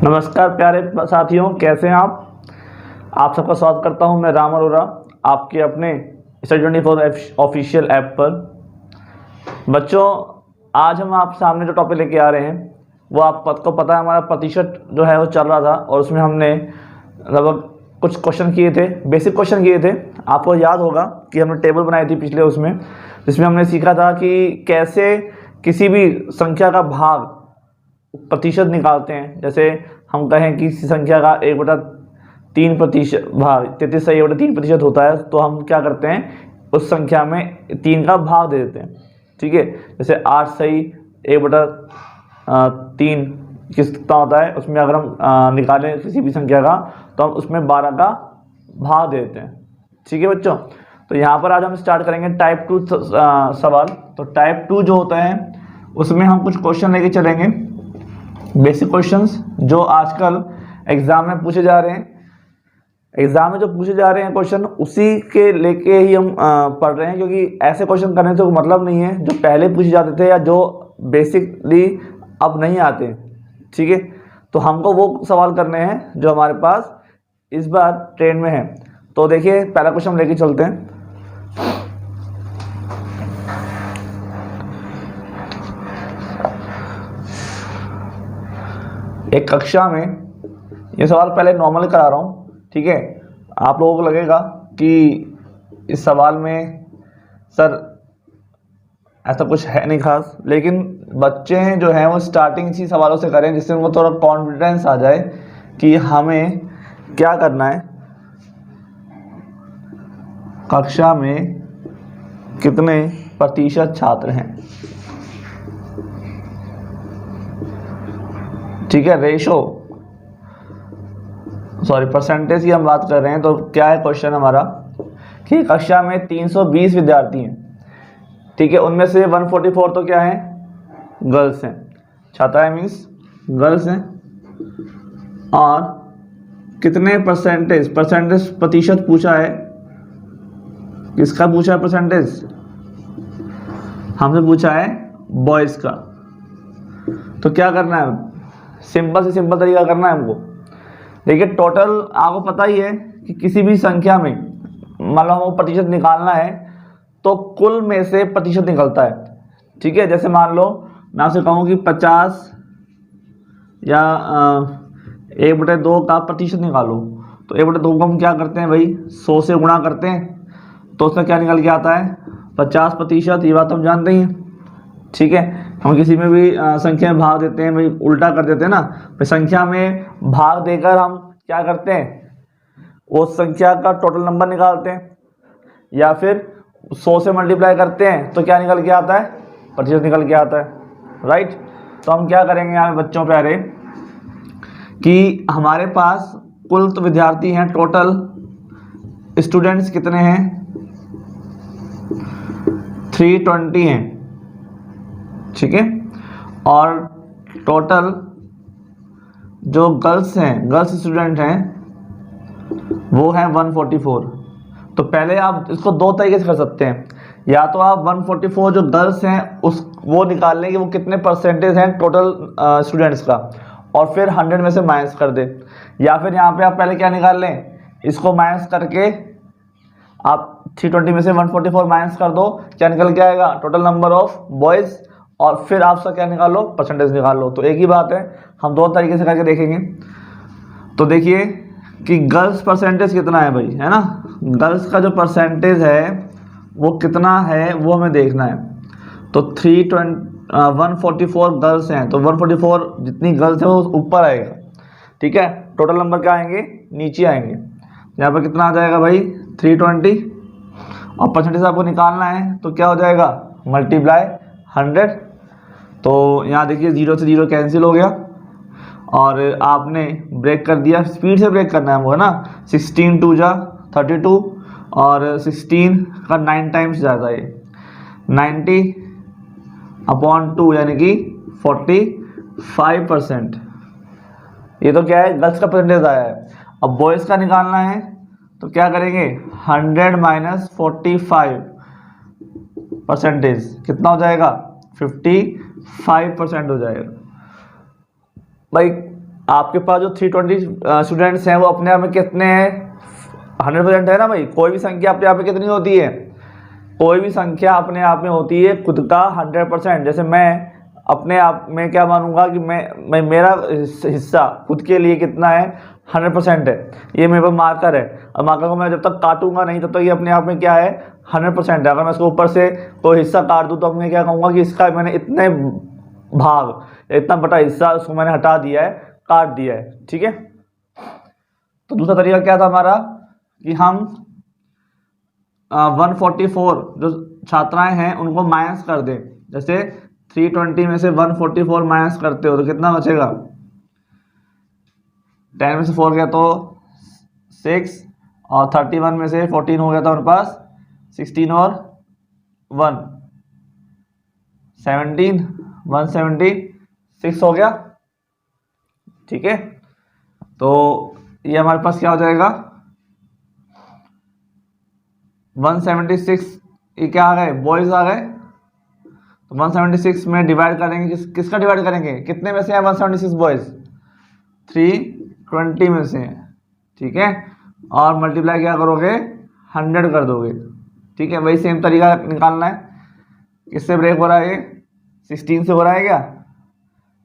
नमस्कार प्यारे साथियों, कैसे हैं आप सबका स्वागत करता हूं मैं राम अरोरा आपके अपने Study24 ऑफिशियल ऐप पर। बच्चों, आज हम आप सामने जो टॉपिक लेके आ रहे हैं वो आपको पता है, हमारा प्रतिशत जो है वो चल रहा था और उसमें हमने लगभग कुछ क्वेश्चन किए थे, बेसिक क्वेश्चन किए थे। आपको याद होगा कि हमने टेबल बनाई थी पिछले उसमें, जिसमें हमने सीखा था कि कैसे किसी भी संख्या का भाग प्रतिशत निकालते हैं। जैसे हम कहें कि संख्या का 1/3 भाग 33 सही 1/3% होता है, तो हम क्या करते हैं, उस संख्या में 3 का भाग दे देते हैं। ठीक है, जैसे 8 सही 1/3 कितना होता है, उसमें अगर हम निकालें किसी भी संख्या का तो हम उसमें 12 का भाग दे देते हैं। ठीक है बच्चों, तो यहाँ पर आज हम स्टार्ट करेंगे टाइप 2 सवाल। तो टाइप 2 जो होता है उसमें हम कुछ क्वेश्चन लेके चलेंगे, बेसिक क्वेश्चंस जो आजकल एग्जाम में पूछे जा रहे हैं। एग्जाम में जो पूछे जा रहे हैं क्वेश्चन, उसी के लेके ही हम पढ़ रहे हैं, क्योंकि ऐसे क्वेश्चन करने से कोई मतलब नहीं है जो पहले पूछे जाते थे या जो बेसिकली अब नहीं आते। ठीक है, तो हमको वो सवाल करने हैं जो हमारे पास इस बार ट्रेंड में है। तो देखिए, पहला क्वेश्चन लेके चलते हैं। एक कक्षा में, ये सवाल पहले नॉर्मल करा रहा हूँ, ठीक है। आप लोगों को लगेगा कि इस सवाल में सर ऐसा कुछ है नहीं खास, लेकिन बच्चे जो हैं वो स्टार्टिंग इसी सवालों से करें जिससे उनको थोड़ा कॉन्फिडेंस आ जाए कि हमें क्या करना है। कक्षा में कितने प्रतिशत छात्र हैं, ठीक है। रेशो परसेंटेज की हम बात कर रहे हैं। तो क्या है क्वेश्चन हमारा कि कक्षा में 320 विद्यार्थी हैं, ठीक है। उनमें से 144 तो क्या है, गर्ल्स हैं, छात्राएं मीन्स गर्ल्स हैं। और कितने परसेंटेज प्रतिशत पूछा है, किसका पूछा है परसेंटेज, हमसे पूछा है बॉयज का। तो क्या करना है, सिंपल से सिंपल तरीका करना है हमको। देखिए, टोटल आपको पता ही है कि किसी भी संख्या में मतलब हमको प्रतिशत निकालना है तो कुल में से प्रतिशत निकलता है। ठीक है, जैसे मान लो मैं आपसे कहूँ कि 50 या 1/2 का प्रतिशत निकालो, तो 1/2 को हम क्या करते हैं भाई, 100 से गुणा करते हैं, तो उसमें क्या निकल के आता है, 50%। ये बात हम जानते ही हैं। ठीक है, हम किसी में भी संख्या में भाग देते हैं भाई, उल्टा कर देते हैं ना, भाई संख्या में भाग देकर हम क्या करते हैं, वो संख्या का टोटल नंबर निकालते हैं, या फिर 100 से मल्टीप्लाई करते हैं तो क्या निकल के आता है, प्रतिशत निकल के आता है। राइट, तो हम क्या करेंगे यहाँ बच्चों प्यारे कि हमारे पास कुल तो विद्यार्थी हैं, टोटल स्टूडेंट्स कितने हैं, 320 हैं, ठीक है। और टोटल जो गर्ल्स हैं, गर्ल्स स्टूडेंट हैं, वो हैं 144। तो पहले आप इसको दो तरीके से कर सकते हैं, या तो आप 144 जो गर्ल्स हैं वो निकाल लें कि वो कितने परसेंटेज हैं टोटल स्टूडेंट्स का, और फिर 100 में से माइनस कर दें। या फिर यहाँ पे आप पहले क्या निकाल लें, इसको माइनस करके आप 320 में से 144 माइनस कर दो, क्या निकल के आएगा, टोटल नंबर ऑफ बॉयज़, और फिर आपका क्या निकाल लो, परसेंटेज निकाल लो। तो एक ही बात है, हम दो तरीके से करके देखेंगे। तो देखिए कि गर्ल्स परसेंटेज कितना है भाई, है ना, गर्ल्स का जो परसेंटेज है वो कितना है वो हमें देखना है। तो 144 गर्ल्स हैं, तो 144 जितनी गर्ल्स हैं वो ऊपर आएगा, ठीक है। टोटल नंबर क्या आएंगे, नीचे आएंगे। यहाँ पर कितना आ जाएगा भाई, 320, और परसेंटेज आपको निकालना है तो क्या हो जाएगा, मल्टीप्लाई 100। तो यहाँ देखिए 0 से 0 कैंसिल हो गया, और आपने ब्रेक कर दिया, स्पीड से ब्रेक करना है वो, है ना। 16 2 जा 32, और 16 का 9 टाइम्स जाता है, 90/2 यानी कि 45%। ये तो क्या है, गर्ल्स का परसेंटेज आया है। अब बॉयज़ का निकालना है तो क्या करेंगे, 100 - 45% कितना हो जाएगा, 55% हो जाएगा। भाई आपके पास जो 320 स्टूडेंट्स हैं वो अपने आप में कितने हैं? 100% है ना भाई। कोई भी संख्या अपने आप में कितनी होती है? कोई भी संख्या अपने आप में होती है खुद का 100%। जैसे मैं अपने आप में क्या मानूंगा कि मैं मेरा हिस्सा खुद के लिए कितना है? 100% है। ये मेरे पास मार्कर है, और मार्कर को मैं जब तक काटूंगा नहीं तब तक ये अपने आप में क्या है? 100% है। अगर मैं इसको ऊपर से कोई हिस्सा काट दूं तो मैं क्या कहूँगा कि इसका मैंने इतने भाग, इतना बड़ा हिस्सा उसको मैंने हटा दिया है, काट दिया है। ठीक है। तो दूसरा तरीका क्या था हमारा कि हम 144 जो छात्राएं हैं उनको माइनस कर दें। जैसे 320 में से 144 माइनस करते हो तो कितना बचेगा? 10 में से 4 गया तो 6, और 31 में से 14 हो गया था उनके पास 16 और 1 17, 176 हो गया। ठीक है। तो ये हमारे पास क्या हो जाएगा? 176, ये क्या आ गए? बॉयज आ गए। तो 176 में डिवाइड करेंगे, किसका डिवाइड करेंगे? कितने में से है 176 बॉयज? 320 में से है। ठीक है। और मल्टीप्लाई क्या करोगे? 100 कर दोगे। ठीक है। वही सेम तरीका निकालना है। किससे ब्रेक हो रहा है? ये 16 से हो रहा है क्या?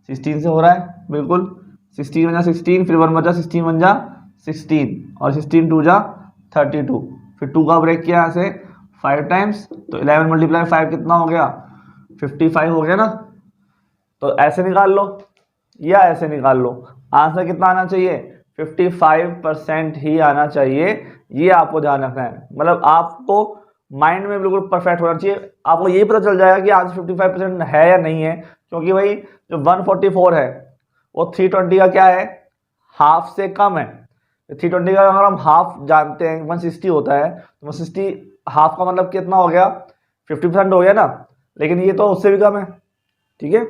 16 से हो रहा है, बिल्कुल। 16 बन जा 16, फिर 1 बचा 16 बन जा 16, और 16 2 जा 32, फिर 2 का ब्रेक किया यहाँ से 5 टाइम्स, तो 11 मल्टीप्लाई 5 कितना हो गया? 55 हो गया ना। तो ऐसे निकाल लो या ऐसे निकाल लो, आंसर कितना आना चाहिए? 55% ही आना चाहिए। ये आपको ध्यान रखना है। मतलब आपको माइंड में बिल्कुल परफेक्ट होना चाहिए। आपको ये पता चल जाएगा कि आंसर 55% है या नहीं है, क्योंकि भाई जो 144 है वो 320 का क्या है? हाफ से कम है। 320 का अगर हम हाफ जानते हैं 160 होता है, तो 160 हाफ का मतलब कितना हो गया? 50% हो गया ना। लेकिन ये तो उससे भी कम है। ठीक है।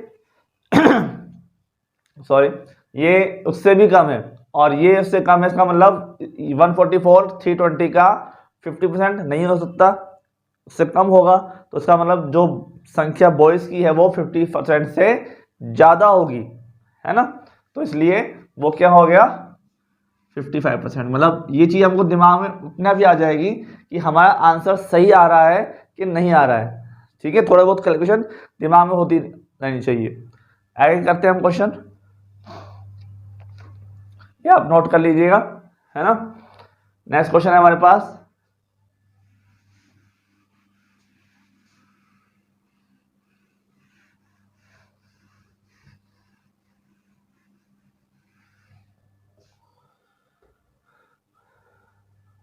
सॉरी, ये उससे भी कम है और ये उससे कम है। इसका मतलब 144 320 का 50% नहीं हो सकता, उससे कम होगा। तो इसका मतलब जो संख्या बॉयज की है वो 50% से ज़्यादा होगी, है ना। तो इसलिए वो क्या हो गया? 55%। मतलब ये चीज़ हमको दिमाग में अपने आप ही आ जाएगी कि हमारा आंसर सही आ रहा है कि नहीं आ रहा है। ठीक है। थोड़ा बहुत कैलकुलेशन दिमाग में होती रहनी चाहिए। आगे करते हैं हम क्वेश्चन, ये आप नोट कर लीजिएगा, है ना। नेक्स्ट क्वेश्चन है हमारे पास,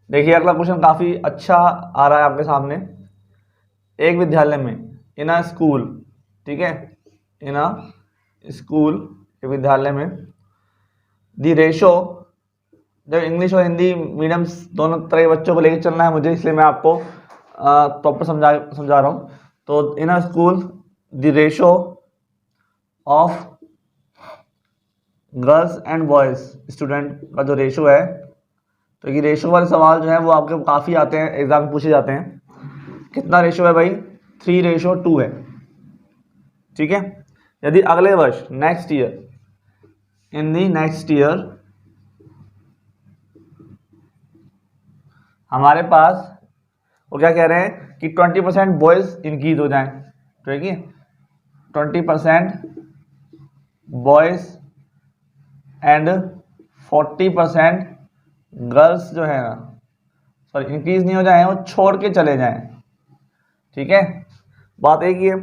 देखिए अगला क्वेश्चन काफी अच्छा आ रहा है आपके सामने। एक विद्यालय में, इन अ स्कूल, ठीक है, इन अ स्कूल, विद्यालय में, द रेशो, जब इंग्लिश और हिंदी मीडियम दोनों तरह के बच्चों को लेकर चलना है मुझे, इसलिए मैं आपको प्रॉपर समझा रहा हूँ। तो in a school the ratio of girls and boys student का जो रेशो है, तो ये रेशो वाले सवाल जो है वो आपके काफ़ी आते हैं, एग्जाम में पूछे जाते हैं। कितना रेशो है भाई? 3:2 है। ठीक है। यदि अगले वर्ष नेक्स्ट ईयर, इन दी नेक्स्ट ईयर हमारे पास वो क्या कह रहे हैं कि 20% बॉयज इंक्रीज हो जाएं, ठीक है, 20% बॉयज एंड 40% गर्ल्स जो है ना, सॉरी इंक्रीज नहीं हो जाए, वो छोड़ के चले जाएं। ठीक है। बात एक ही है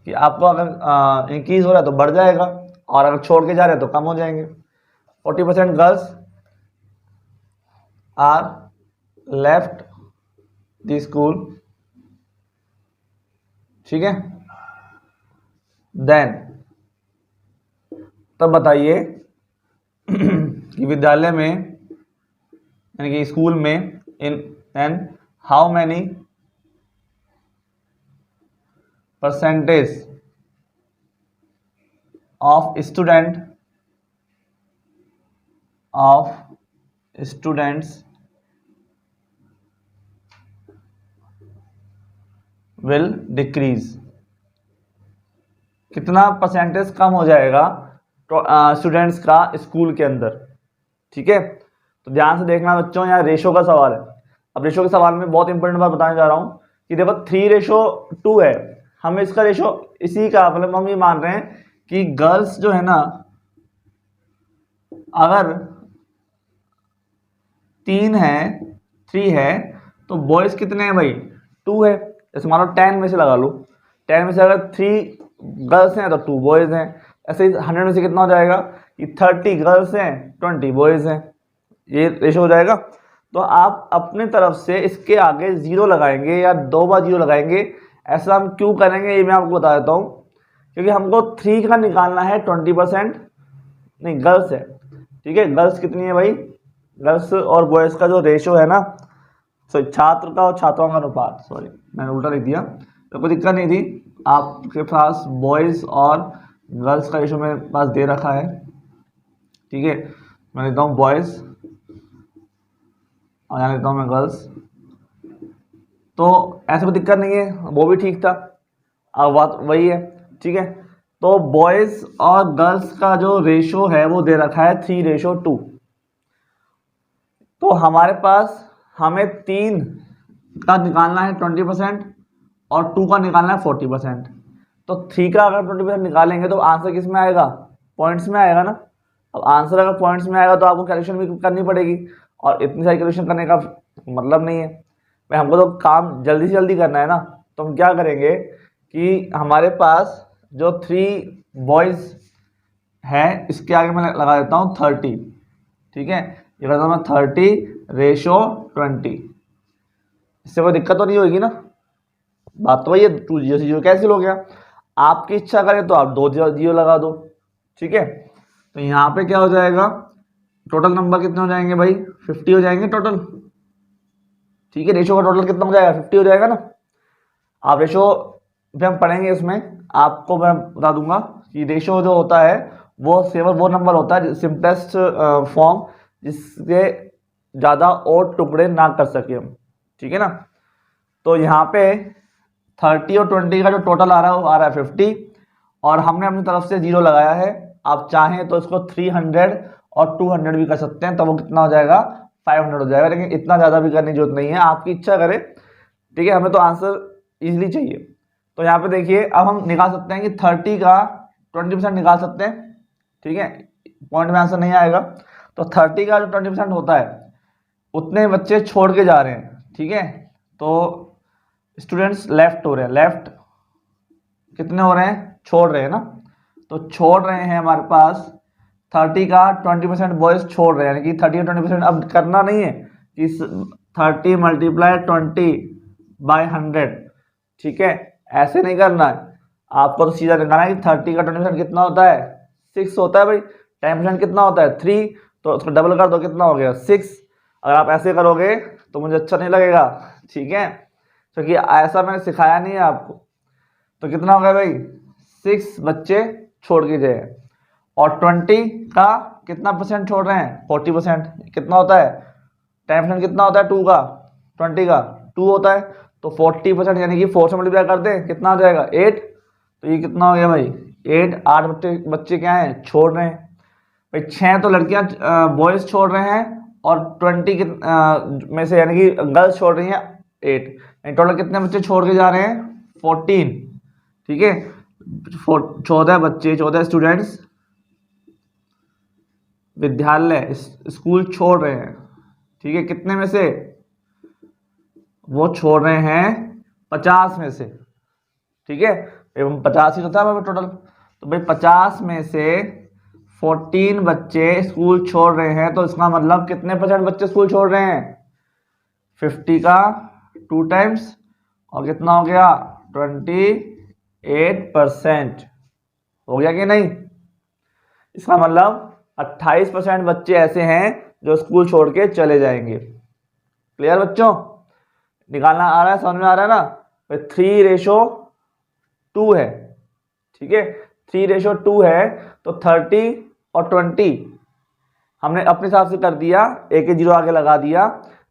कि आपको अगर इंक्रीज हो रहा है तो बढ़ जाएगा, और अगर छोड़ के जा रहे हैं तो कम हो जाएंगे। 40% girls are left the school, ठीक है। देन तब बताइए कि विद्यालय में यानी कि स्कूल में in how many percentage of students will decrease, कितना परसेंटेज कम हो जाएगा स्टूडेंट्स का स्कूल के अंदर। ठीक है, तो ध्यान से देखना बच्चों, यहाँ रेशो का सवाल है। अब रेशो के सवाल में बहुत इंपॉर्टेंट बात बताने जा रहा हूँ कि देखो 3:2 है, हमें इसका रेशो इसी का मतलब हम ये मान रहे हैं कि गर्ल्स जो है ना, अगर 3 है 3 है तो बॉयज कितने हैं भाई 2 है। जैसे मान लो 10 में से लगा लो, 10 में से अगर 3 गर्ल्स हैं तो 2 बॉयज हैं। ऐसे ही 100 में से कितना हो जाएगा कि 30 गर्ल्स हैं 20 बॉयज हैं, ये रेशो हो जाएगा। तो आप अपने तरफ से इसके आगे 0 लगाएंगे या 2 बार 0 लगाएंगे। ऐसा हम क्यों करेंगे ये मैं आपको बता देता हूँ, क्योंकि हमको 3 का निकालना है 20%, नहीं गर्ल्स है। ठीक है, गर्ल्स कितनी है भाई, गर्ल्स और बॉयज़ का जो रेशो है ना, सॉरी छात्र का और छात्राओं का अनुपात, सॉरी मैंने उल्टा लिख दिया, तो कोई दिक्कत नहीं थी। आपके पास बॉयज़ और गर्ल्स का रेशो मेरे पास दे रखा है। ठीक है, मैं लिखता हूँ बॉयज़ और यहाँ लिखता हूँ मैं गर्ल्स, तो ऐसे कोई दिक्कत नहीं है, वो भी ठीक था। अब बात वही है। ठीक है, तो बॉयज़ और गर्ल्स का जो रेशो है वो दे रखा है 3:2। तो हमारे पास हमें 3 का निकालना है 20% और 2 का निकालना है 40%। तो 3 का अगर 20% निकालेंगे तो आंसर किस में आएगा, पॉइंट्स में आएगा ना। अब आंसर अगर पॉइंट्स में आएगा तो आपको कैलकुलेशन भी करनी पड़ेगी, और इतनी सारी कैलकुलेशन करने का मतलब नहीं है भाई, हमको तो काम जल्दी से जल्दी करना है ना। तो हम क्या करेंगे कि हमारे पास जो 3 बॉयज़ है इसके आगे मैं लगा देता हूँ 30। ठीक है, ये करता हूँ मैं 30:20। इससे कोई दिक्कत तो नहीं होगी ना, बात तो वही है। 2 0 कैंसिल हो गया। आपकी इच्छा करे तो आप 2 0 लगा दो। ठीक है, तो यहाँ पे क्या हो जाएगा, टोटल नंबर कितने हो जाएंगे भाई 50 हो जाएंगे टोटल। ठीक है, रेशो का टोटल कितना हो जाएगा 50 हो जाएगा ना। आप रेशो पे हम पढ़ेंगे, इसमें आपको मैं बता दूंगा कि रेशो जो होता है वो सेवन वो नंबर होता है सिंपलेस्ट फॉर्म जिससे ज़्यादा और टुकड़े ना कर सके हम। ठीक है ना, तो यहाँ पे 30 और 20 का जो टोटल आ रहा है वो आ रहा है 50, और हमने अपनी तरफ से 0 लगाया है। आप चाहें तो इसको 300 और 200 भी कर सकते हैं, तो वो कितना हो जाएगा 500 हो जाएगा, लेकिन इतना ज़्यादा भी करने की जरूरत नहीं है, आपकी इच्छा करे। ठीक है, हमें तो आंसर ईजिली चाहिए। तो यहाँ पे देखिए, अब हम निकाल सकते हैं कि 30 का 20% निकाल सकते हैं। ठीक है, पॉइंट में आंसर नहीं आएगा। तो 30 का जो 20% होता है उतने बच्चे छोड़ के जा रहे हैं। ठीक है, तो स्टूडेंट्स लेफ्ट हो रहे हैं, लेफ्ट कितने हो रहे हैं, छोड़ रहे हैं ना। तो छोड़ रहे हैं हमारे पास 30 का 20% बॉयज छोड़ रहे हैं, यानी कि 30 और 20% अब करना नहीं है कि 30 × 20/100। ठीक है, ऐसे नहीं करना है, आपको तो सीधा निकालना है कि 30 का 20% कितना होता है 6 होता है भाई। 10% कितना होता है 3, तो उसको डबल कर दो, कितना हो गया 6। अगर आप ऐसे करोगे तो मुझे अच्छा नहीं लगेगा। ठीक है, क्योंकि ऐसा मैंने सिखाया नहीं है आपको। तो कितना हो गया भाई 6 बच्चे छोड़ के गए, और 20 का कितना परसेंट छोड़ रहे हैं 40%। कितना होता है 10% कितना होता है 2 का, 20 का 2 होता है, तो 40% यानी कि 4 से मल्टीप्लाई कर दें कितना हो जाएगा 8। तो ये कितना हो गया भाई 8 बच्चे क्या हैं छोड़ रहे हैं भाई। 6 तो लड़कियां बॉयज छोड़ रहे हैं, और 20 में से यानी कि गर्ल्स छोड़ रही हैं 8, टोटल कितने बच्चे छोड़ के जा रहे हैं 14। ठीक है, 14 बच्चे 14 स्टूडेंट्स विद्यालय स्कूल छोड़ रहे हैं। ठीक है, कितने में से, वो छोड़ रहे हैं 50 में से। ठीक है, एवं 50 ही तो था टोटल, तो भाई 50 में से 14 बच्चे स्कूल छोड़ रहे हैं, तो इसका मतलब कितने % बच्चे स्कूल छोड़ रहे हैं 50 का 2 टाइम्स, और कितना हो गया 28% हो गया कि नहीं। इसका मतलब 28% बच्चे ऐसे हैं जो स्कूल छोड़ के चले जाएंगे। क्लियर बच्चों, निकालना आ रहा है, समझ में आ रहा है ना। 3:2 है। ठीक है, 3:2 है, तो 30 और 20 हमने अपने हिसाब से कर दिया, एक 0 आगे लगा दिया।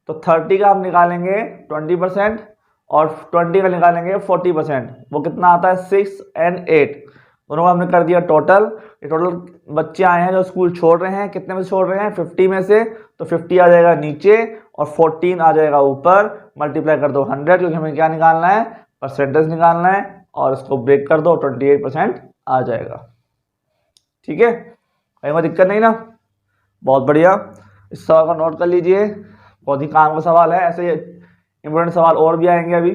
तो 30 का हम निकालेंगे 20% और 20 का निकालेंगे 40%, वो कितना आता है 6 और 8, दोनों को हमने कर दिया टोटल। ये टोटल बच्चे आए हैं जो स्कूल छोड़ रहे हैं, कितने में से छोड़ रहे हैं? 50 में से। तो 50 आ जाएगा नीचे और 14 आ जाएगा ऊपर। मल्टीप्लाई कर दो 100, क्योंकि हमें क्या निकालना है? परसेंटेज निकालना है। और इसको ब्रेक कर दो, 28% आ जाएगा। ठीक है, कहीं कोई दिक्कत नहीं ना? बहुत बढ़िया। इस सवाल को नोट कर लीजिए, बहुत ही काम का सवाल है। ऐसे इंपॉर्टेंट सवाल और भी आएंगे अभी।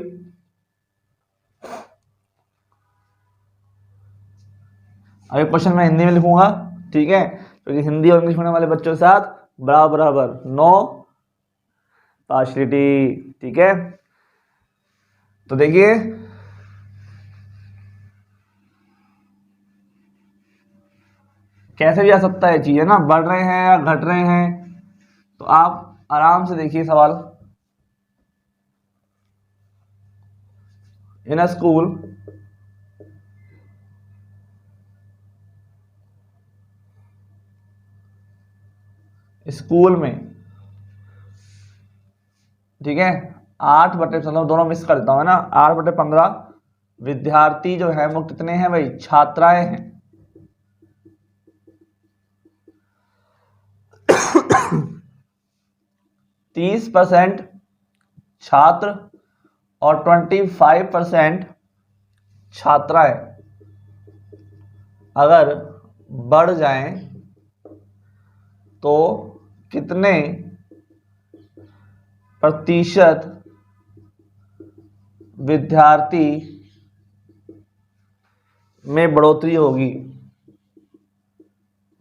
अभी क्वेश्चन मैं हिंदी में लिखूंगा, ठीक है, क्योंकि हिंदी और इंग्लिश पढ़ने वाले बच्चों के साथ बराबर बराबर नो पार्शियलिटी। ठीक है, तो देखिए कैसे भी आ सकता है चीज, है ना? बढ़ रहे हैं या घट रहे हैं, तो आप आराम से देखिए सवाल। इन अ स्कूल स्कूल में, ठीक है, 8/, चलो दोनों मिस करता हूं ना, 8/15 विद्यार्थी जो है वो कितने हैं भाई? छात्राएं हैं। 30% छात्र और 25% छात्राएं अगर बढ़ जाएं तो कितने प्रतिशत विद्यार्थी में बढ़ोतरी होगी?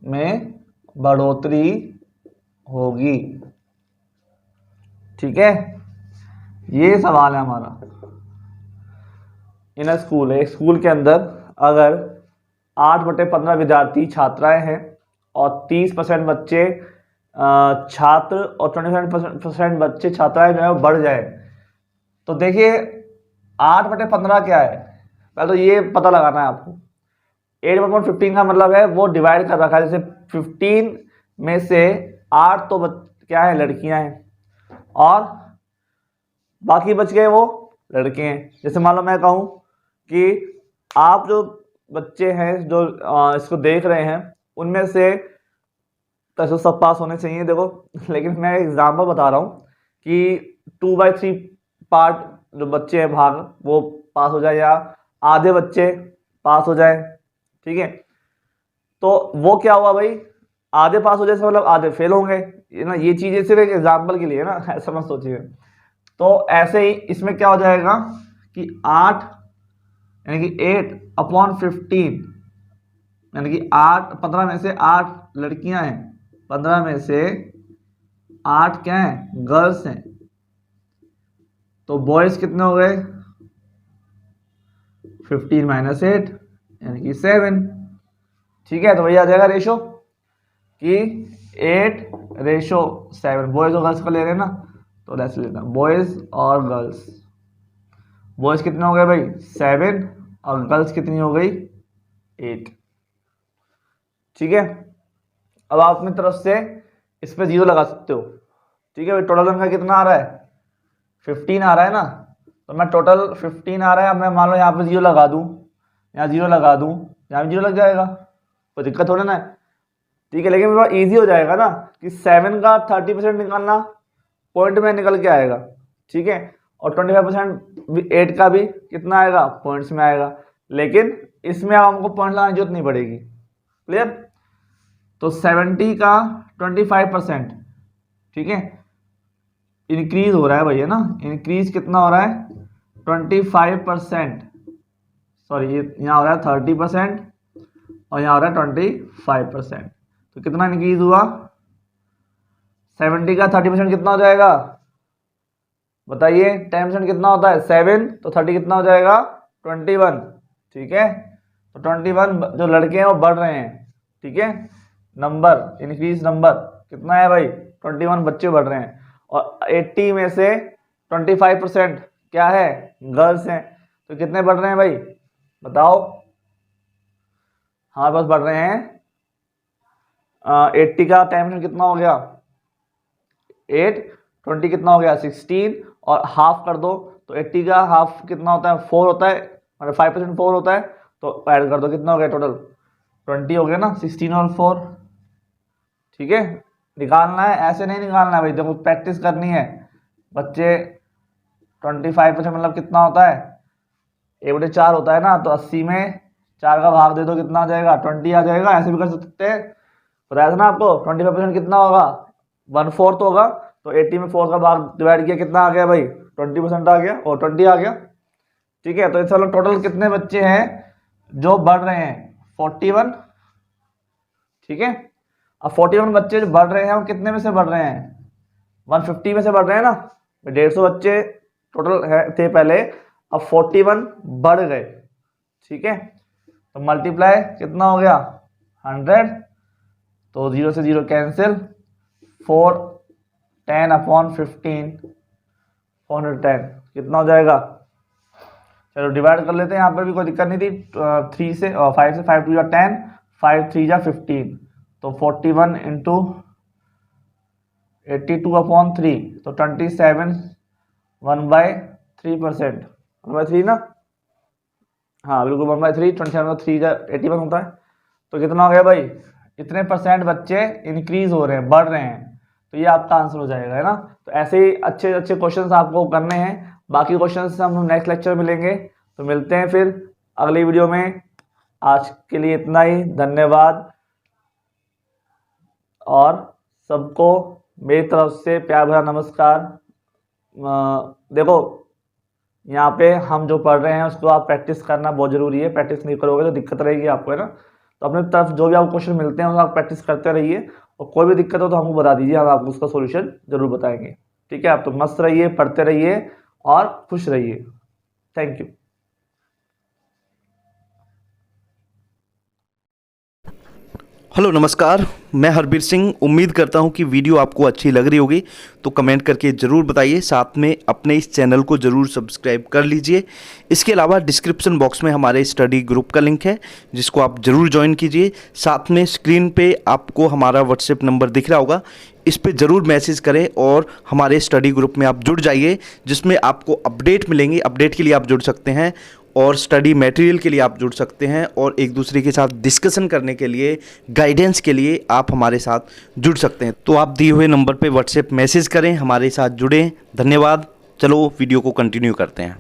में बढ़ोतरी होगी। ठीक है, ये सवाल है हमारा। इन स्कूल है, स्कूल के अंदर अगर 8/15 विद्यार्थी छात्राएं हैं और 30% बच्चे छात्र और 25% बच्चे छात्राएं जो है वो बढ़ जाए, तो देखिए 8/15 क्या है? पहले तो ये पता लगाना है आपको। 8/15 का मतलब है वो डिवाइड कर रखा है, जैसे 15 में से 8 तो क्या है? लड़कियां हैं, और बाकी बच गए वो लड़के हैं। जैसे मान लो मैं कहूँ कि आप जो बच्चे हैं जो इसको देख रहे हैं, उनमें से तो सब पास होने चाहिए, देखो, लेकिन मैं एग्जाम्पल बता रहा हूँ कि 2/3 पार्ट जो बच्चे हैं भाग वो पास हो जाए, या आधे बच्चे पास हो जाए। ठीक है, तो वो क्या हुआ भाई? आधे पास हो जाए मतलब आधे फेल होंगे, ये ना, ये चीजें सिर्फ एक एग्जाम्पल के लिए ना, ऐसा मत सोचिए। तो ऐसे ही इसमें क्या हो जाएगा कि 8 यानी कि 8/15, यानी कि 15 में से 8 लड़कियां हैं, 15 में से 8 क्या हैं? गर्ल्स हैं। तो बॉयज कितने हो गए? 15 - 8 यानी कि 7। ठीक है, तो वही आ जाएगा रेशो कि 8:7। बॉयज और गर्ल्स को ले रहे हैं ना, तो ऐसे लेना, बॉयज और गर्ल्स। बॉयज कितने हो गए भाई? 7, और गर्ल्स कितनी हो गई? 8। ठीक है, अब आप अपनी तरफ से इस पे 0 लगा सकते हो। ठीक है भाई, टोटल इनका कितना आ रहा है? 15 आ रहा है ना, तो मैं टोटल 15 आ रहा है। अब मैं मान लो यहाँ पे 0 लगा दूं, यहाँ 0 लगा दूं, यहाँ भी 0 लग जाएगा, कोई दिक्कत थोड़ा ना है। ठीक है, लेकिन मेरा इजी हो जाएगा ना कि 7 का 30% निकालना पॉइंट में निकल के आएगा। ठीक है, और 25% 8 का भी कितना आएगा? पॉइंट्स में आएगा। लेकिन इसमें अब हमको पॉइंट लगाने की जरूरत नहीं पड़ेगी। क्लियर? तो 70 का 25%, ठीक है, इंक्रीज हो रहा है भैया ना, इंक्रीज कितना हो रहा है? 25%, सॉरी ये यहाँ हो रहा है 30% और यहाँ हो रहा है 25%। तो कितना इंक्रीज हुआ? 70 का 30% कितना हो जाएगा? बताइए, 10% कितना होता है? 7, तो 30 कितना हो जाएगा? 21। ठीक है, तो 21 जो लड़के हैं वो बढ़ रहे हैं। ठीक है, नंबर इंक्रीज, नंबर कितना है भाई? 21 बच्चे बढ़ रहे हैं। और 80 में से 25% क्या है? गर्ल्स हैं। तो कितने बढ़ रहे हैं भाई? बताओ, हमारे पास बढ़ रहे हैं 80 का 10% कितना हो गया? 8, 20 कितना हो गया? 16, और हाफ कर दो, तो 80 का हाफ कितना होता है? 4 होता है, मतलब 5% 4 होता है, तो ऐड कर दो, कितना हो गया टोटल 20 हो गया ना, 16 और 4, ठीक है। निकालना है, ऐसे नहीं निकालना है भाई, देखो प्रैक्टिस करनी है बच्चे। 25% मतलब कितना होता है, 1/4 होता है ना, तो 80 में 4 का भाग दे दो, कितना आ जाएगा 20 आ जाएगा। ऐसे भी कर सकते हैं, बताया था ना आपको 25% कितना होगा 1/4 होगा, तो 80 में 4 का भाग डिवाइड किया, कितना आ गया भाई 20% आ गया और 20 आ गया, ठीक है। तो चलो टोटल कितने बच्चे हैं जो बढ़ रहे हैं 41, ठीक है। अब 41 बच्चे जो बढ़ रहे हैं वो कितने में से बढ़ रहे हैं 150 में से बढ़ रहे हैं ना, 150 बच्चे टोटल थे पहले, अब 41 बढ़ गए, ठीक है। तो मल्टीप्लाई कितना हो गया 100, तो 0 से 0 कैंसिल, 4 10/15 410 कितना हो जाएगा। चलो डिवाइड कर लेते हैं, यहाँ पर भी कोई दिक्कत नहीं थी, 3 से 5 से 5 2 जा 10, 5 3 जा 15, तो 41 इंटू 82/3, तो 27 1/3%, 1/3 ना, हाँ बिल्कुल 1/3, 27 जा 81 होता है। तो कितना हो गया भाई, इतने परसेंट बच्चे इंक्रीज हो रहे हैं, बढ़ रहे हैं, तो ये आपका आंसर हो जाएगा, है ना। तो ऐसे ही अच्छे अच्छे क्वेश्चंस आपको करने हैं, बाकी क्वेश्चंस से हम नेक्स्ट लेक्चर मिलेंगे। तो मिलते हैं फिर अगली वीडियो में, आज के लिए इतना ही, धन्यवाद और सबको मेरी तरफ से प्यार भरा नमस्कार। देखो यहाँ पे हम जो पढ़ रहे हैं उसको आप प्रैक्टिस करना बहुत ज़रूरी है, प्रैक्टिस नहीं करोगे तो दिक्कत रहेगी आपको, है ना। तो अपनी तरफ जो भी आपको क्वेश्चन मिलते हैं उसको आप प्रैक्टिस करते रहिए, और कोई भी दिक्कत हो तो हमको बता दीजिए, हम आपको उसका सोल्यूशन जरूर बताएंगे, ठीक है। आप तो मस्त रहिए, पढ़ते रहिए और खुश रहिए। Thank you. हेलो नमस्कार, मैं हरबीर सिंह। उम्मीद करता हूं कि वीडियो आपको अच्छी लग रही होगी, तो कमेंट करके ज़रूर बताइए। साथ में अपने इस चैनल को ज़रूर सब्सक्राइब कर लीजिए। इसके अलावा डिस्क्रिप्शन बॉक्स में हमारे स्टडी ग्रुप का लिंक है, जिसको आप ज़रूर ज्वाइन कीजिए। साथ में स्क्रीन पे आपको हमारा व्हाट्सएप नंबर दिख रहा होगा, इस पर ज़रूर मैसेज करें और हमारे स्टडी ग्रुप में आप जुड़ जाइए, जिसमें आपको अपडेट मिलेंगे। अपडेट के लिए आप जुड़ सकते हैं और स्टडी मटेरियल के लिए आप जुड़ सकते हैं, और एक दूसरे के साथ डिस्कशन करने के लिए, गाइडेंस के लिए आप हमारे साथ जुड़ सकते हैं। तो आप दिए हुए नंबर पे व्हाट्सएप मैसेज करें, हमारे साथ जुड़ें। धन्यवाद। चलो वीडियो को कंटिन्यू करते हैं।